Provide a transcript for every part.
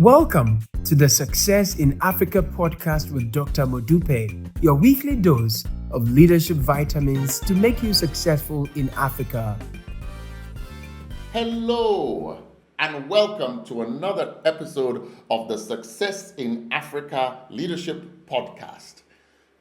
Welcome to the Success in Africa podcast with Dr. Modupe, your weekly dose of leadership vitamins to make you successful in Africa. Hello, and welcome to another episode of the Success in Africa Leadership Podcast.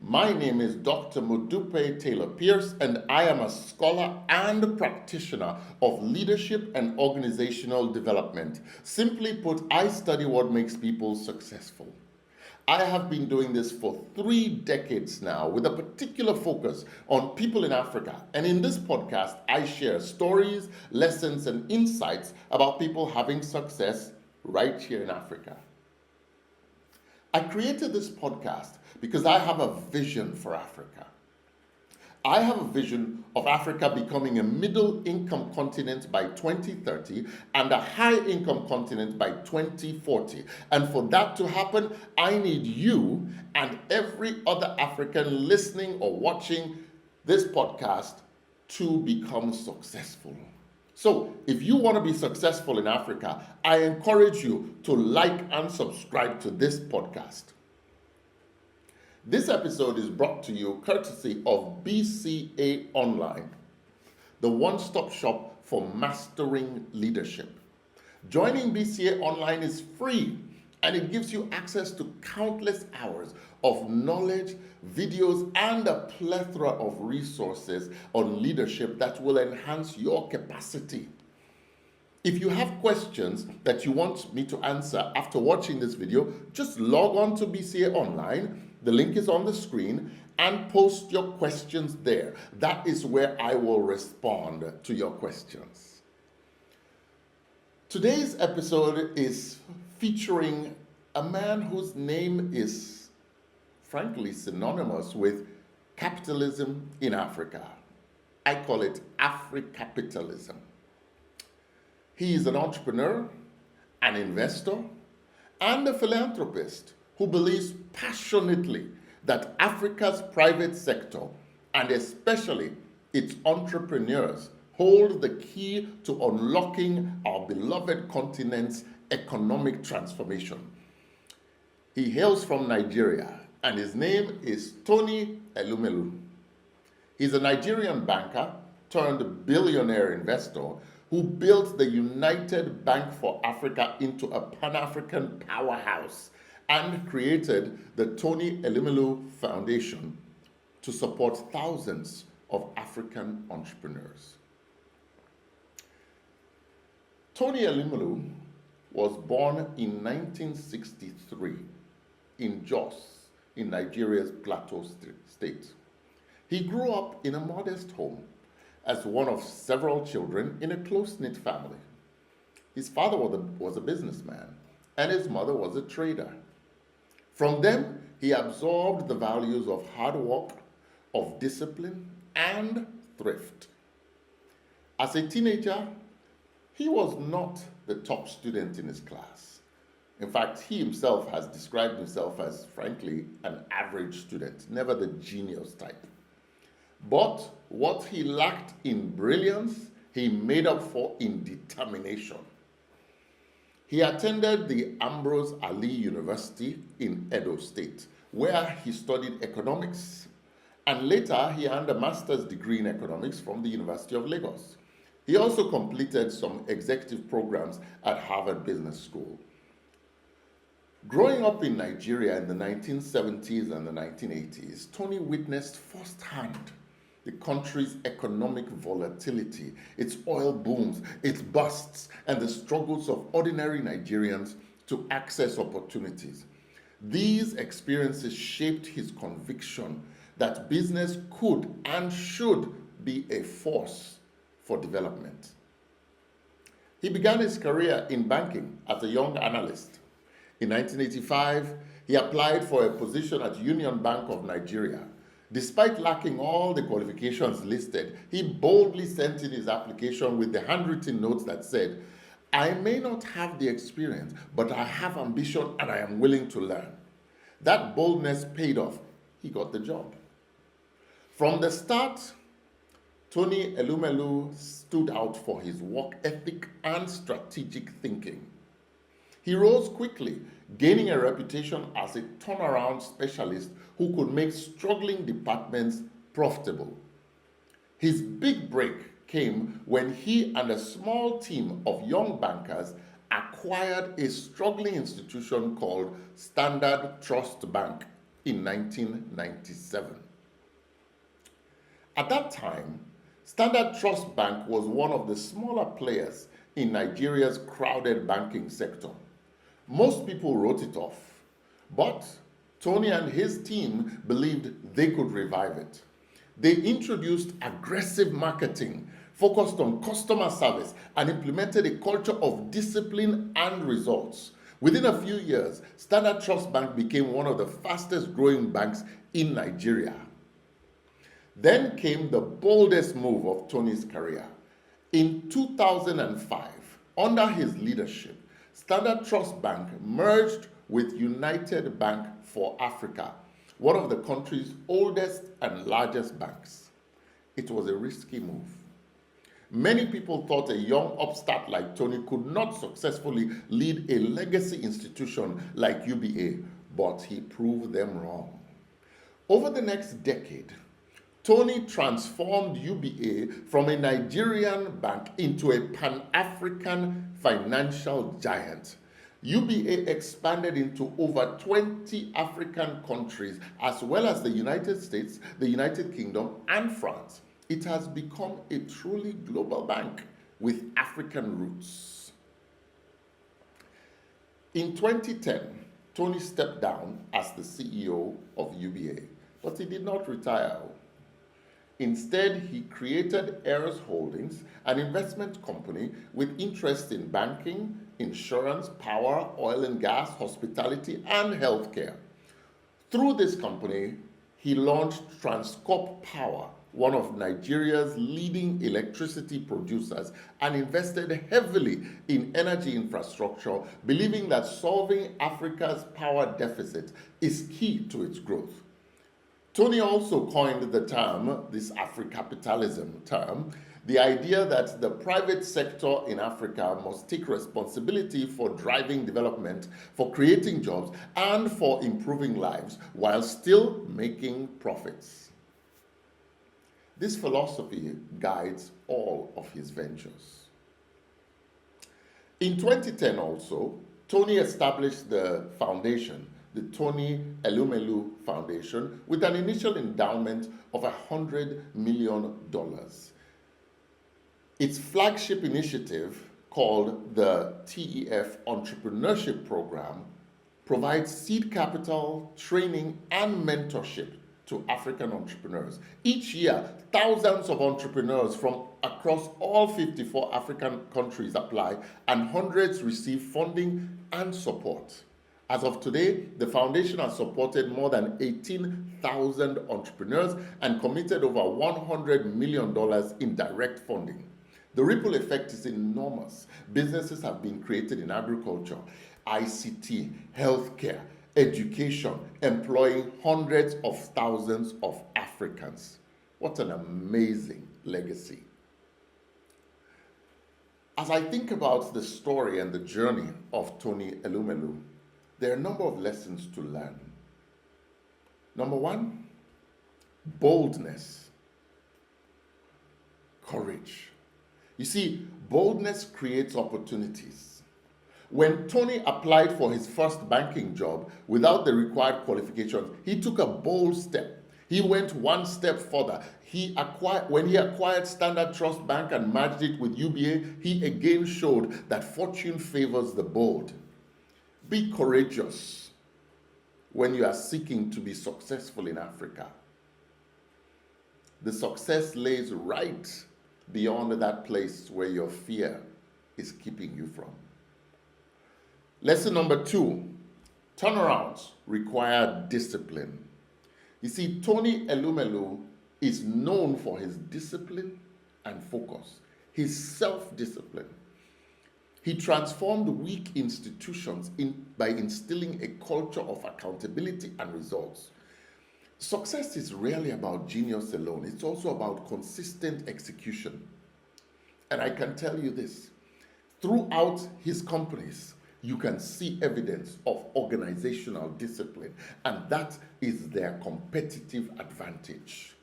My name is Dr. Modupe Taylor Pierce, and I am a scholar and practitioner of leadership and organizational development. Simply put, I study what makes people successful. I have been doing this for 3 decades now with a particular focus on people in Africa. And in this podcast, I share stories, lessons, and insights about people having success right here in Africa. I created this podcast because I have a vision for Africa. I have a vision of Africa becoming a middle-income continent by 2030 and a high-income continent by 2040. And for that to happen, I need you and every other African listening or watching this podcast to become successful. So, if you want to be successful in Africa, I encourage you to like and subscribe to this podcast. This episode is brought to you courtesy of BCA Online, the one-stop shop for mastering leadership. Joining BCA Online is free, and it gives you access to countless hours of knowledge, videos, and a plethora of resources on leadership that will enhance your capacity. If you have questions that you want me to answer after watching this video, just log on to BCA Online. The link is on the screen, and post your questions there. That is where I will respond to your questions. Today's episode is featuring a man whose name is, frankly, synonymous with capitalism in Africa. I call it Afri-capitalism. He is an entrepreneur, an investor, and a philanthropist who believes passionately that Africa's private sector, and especially its entrepreneurs, hold the key to unlocking our beloved continent's economic transformation. He hails from Nigeria, and his name is Tony Elumelu. He's a Nigerian banker turned billionaire investor who built the United Bank for Africa into a Pan-African powerhouse and created the Tony Elumelu Foundation to support thousands of African entrepreneurs. Tony Elumelu was born in 1963 in Jos, in Nigeria's Plateau State. He grew up in a modest home as one of several children in a close-knit family. His father was a businessman, and his mother was a trader. From them, he absorbed the values of hard work, of discipline, and thrift. As a teenager, he was not the top student in his class. In fact, he himself has described himself as, frankly, an average student, never the genius type. But what he lacked in brilliance, he made up for in determination. He attended the Ambrose Ali University in Edo State, where he studied economics, and later he earned a master's degree in economics from the University of Lagos. He also completed some executive programs at Harvard Business School. Growing up in Nigeria in the 1970s and the 1980s, Tony witnessed firsthand the country's economic volatility, its oil booms, its busts, and the struggles of ordinary Nigerians to access opportunities. These experiences shaped his conviction that business could and should be a force for development. He began his career in banking as a young analyst. In 1985, he applied for a position at Union Bank of Nigeria. Despite lacking all the qualifications listed, he boldly sent in his application with the handwritten notes that said, "I may not have the experience, but I have ambition and I am willing to learn." That boldness paid off. He got the job. From the start, Tony Elumelu stood out for his work ethic and strategic thinking. He rose quickly, gaining a reputation as a turnaround specialist who could make struggling departments profitable. His big break came when he and a small team of young bankers acquired a struggling institution called Standard Trust Bank in 1997. At that time, Standard Trust Bank was one of the smaller players in Nigeria's crowded banking sector. Most people wrote it off, but Tony and his team believed they could revive it. They introduced aggressive marketing, focused on customer service, and implemented a culture of discipline and results. Within a few years, Standard Trust Bank became one of the fastest growing banks in Nigeria. Then came the boldest move of Tony's career. In 2005, under his leadership, Standard Trust Bank merged with United Bank for Africa, one of the country's oldest and largest banks. It was a risky move. Many people thought a young upstart like Tony could not successfully lead a legacy institution like UBA, but he proved them wrong. Over the next decade, Tony transformed UBA from a Nigerian bank into a Pan-African financial giant. UBA expanded into over 20 African countries, as well as the United States, the United Kingdom, and France. It has become a truly global bank with African roots. In 2010, Tony stepped down as the CEO of UBA, but he did not retire. Instead, he created Heirs Holdings, an investment company with interests in banking, insurance, power, oil and gas, hospitality, and healthcare. Through this company, he launched Transcorp Power, one of Nigeria's leading electricity producers, and invested heavily in energy infrastructure, believing that solving Africa's power deficit is key to its growth. Tony also coined the term, this Afri-capitalism term, the idea that the private sector in Africa must take responsibility for driving development, for creating jobs, and for improving lives while still making profits. This philosophy guides all of his ventures. In 2010 also, Tony established the foundation, the Tony Elumelu Foundation, with an initial endowment of $100 million. Its flagship initiative, called the TEF Entrepreneurship Program, provides seed capital, training, and mentorship to African entrepreneurs. Each year, thousands of entrepreneurs from across all 54 African countries apply, and hundreds receive funding and support. As of today, the foundation has supported more than 18,000 entrepreneurs and committed over $100 million in direct funding. The ripple effect is enormous. Businesses have been created in agriculture, ICT, healthcare, education, employing hundreds of thousands of Africans. What an amazing legacy. As I think about the story and the journey of Tony Elumelu, there are a number of lessons to learn. Number one, boldness, courage. You see, boldness creates opportunities. When Tony applied for his first banking job without the required qualifications, he took a bold step. He went one step further. When he acquired Standard Trust Bank and merged it with UBA, he again showed that fortune favors the bold. Be courageous when you are seeking to be successful in Africa. The success lays right beyond that place where your fear is keeping you from. Lesson number two, turnarounds require discipline. You see, Tony Elumelu is known for his discipline and focus, his self-discipline. He transformed weak institutions by instilling a culture of accountability and results. Success is rarely about genius alone. It's also about consistent execution. And I can tell you this, throughout his companies, you can see evidence of organizational discipline, and that is their competitive advantage.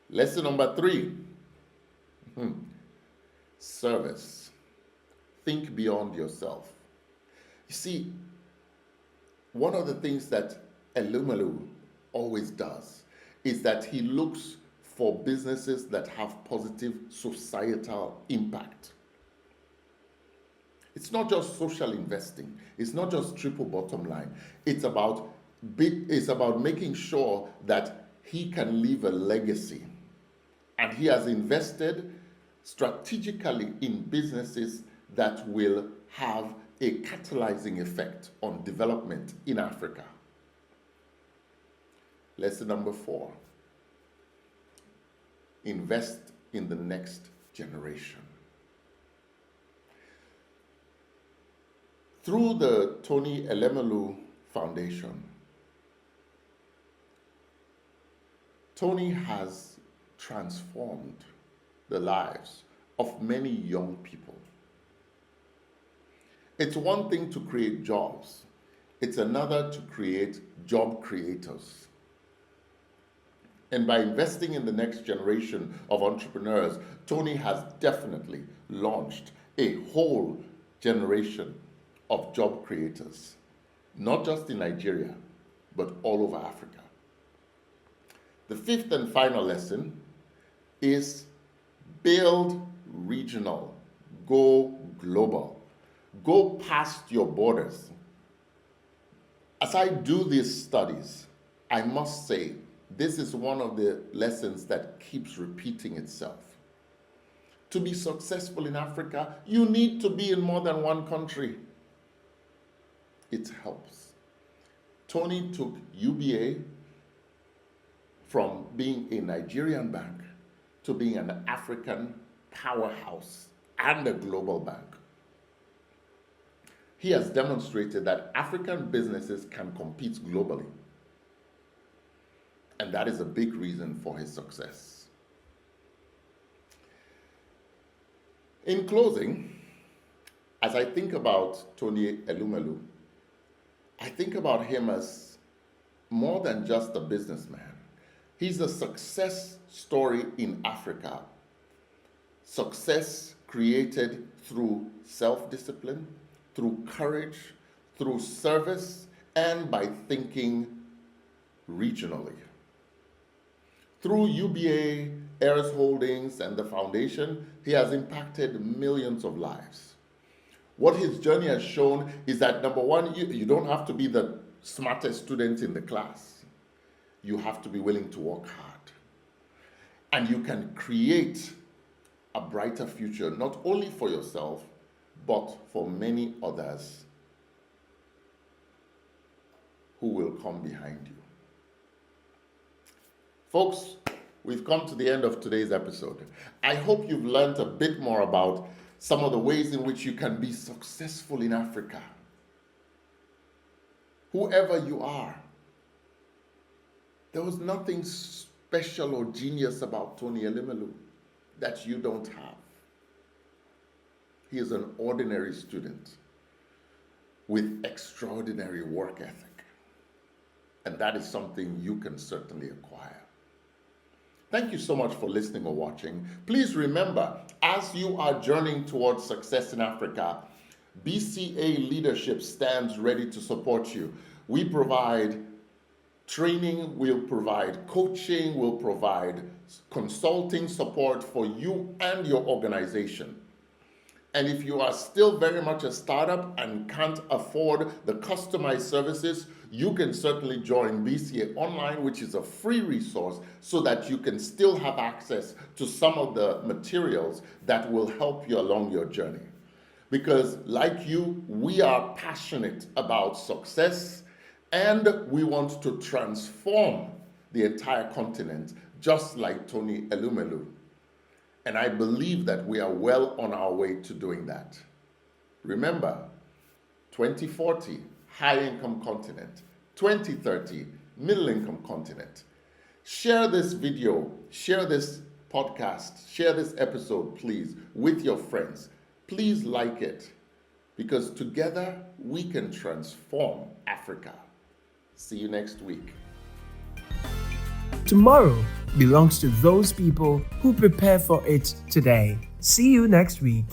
Lesson number 3, service. Think beyond yourself. You see, one of the things that Elumelu always does is that he looks for businesses that have positive societal impact. It's not just social investing. It's not just triple bottom line. It's about making sure that he can leave a legacy. And he has invested strategically in businesses that will have a catalyzing effect on development in Africa. Lesson number 4, invest in the next generation. Through the Tony Elumelu Foundation, Tony has transformed the lives of many young people. It's one thing to create jobs. It's another to create job creators. And by investing in the next generation of entrepreneurs, Tony has definitely launched a whole generation of job creators, not just in Nigeria, but all over Africa. The 5th and final lesson is build regional, go global, go past your borders. As I do these studies, I must say, this is one of the lessons that keeps repeating itself. To be successful in Africa, you need to be in more than one country. It helps. Tony took UBA from being a Nigerian bank to being an African powerhouse and a global bank. He has demonstrated that African businesses can compete globally. And that is a big reason for his success. In closing, as I think about Tony Elumelu, I think about him as more than just a businessman. He's a success story in Africa. Success created through self-discipline, through courage, through service, and by thinking regionally. Through UBA, Heirs Holdings, and the foundation, he has impacted millions of lives. What his journey has shown is that, number one, you don't have to be the smartest student in the class. You have to be willing to work hard. And you can create a brighter future, not only for yourself, but for many others who will come behind you. Folks, we've come to the end of today's episode. I hope you've learned a bit more about some of the ways in which you can be successful in Africa. Whoever you are, there was nothing special or genius about Tony Elumelu that you don't have. He is an ordinary student with extraordinary work ethic. And that is something you can certainly acquire. Thank you so much for listening or watching. Please remember, as you are journeying towards success in Africa, BCA Leadership stands ready to support you. We provide training, we'll provide coaching, we'll provide consulting support for you and your organization. And if you are still very much a startup and can't afford the customized services, you can certainly join BCA Online, which is a free resource, so that you can still have access to some of the materials that will help you along your journey. Because like you, we are passionate about success, and we want to transform the entire continent, just like Tony Elumelu. And I believe that we are well on our way to doing that. Remember, 2040, high-income continent. 2030, middle-income continent. Share this video, share this podcast, share this episode, please, with your friends. Please like it, because together we can transform Africa. See you next week. Tomorrow belongs to those people who prepare for it today. See you next week.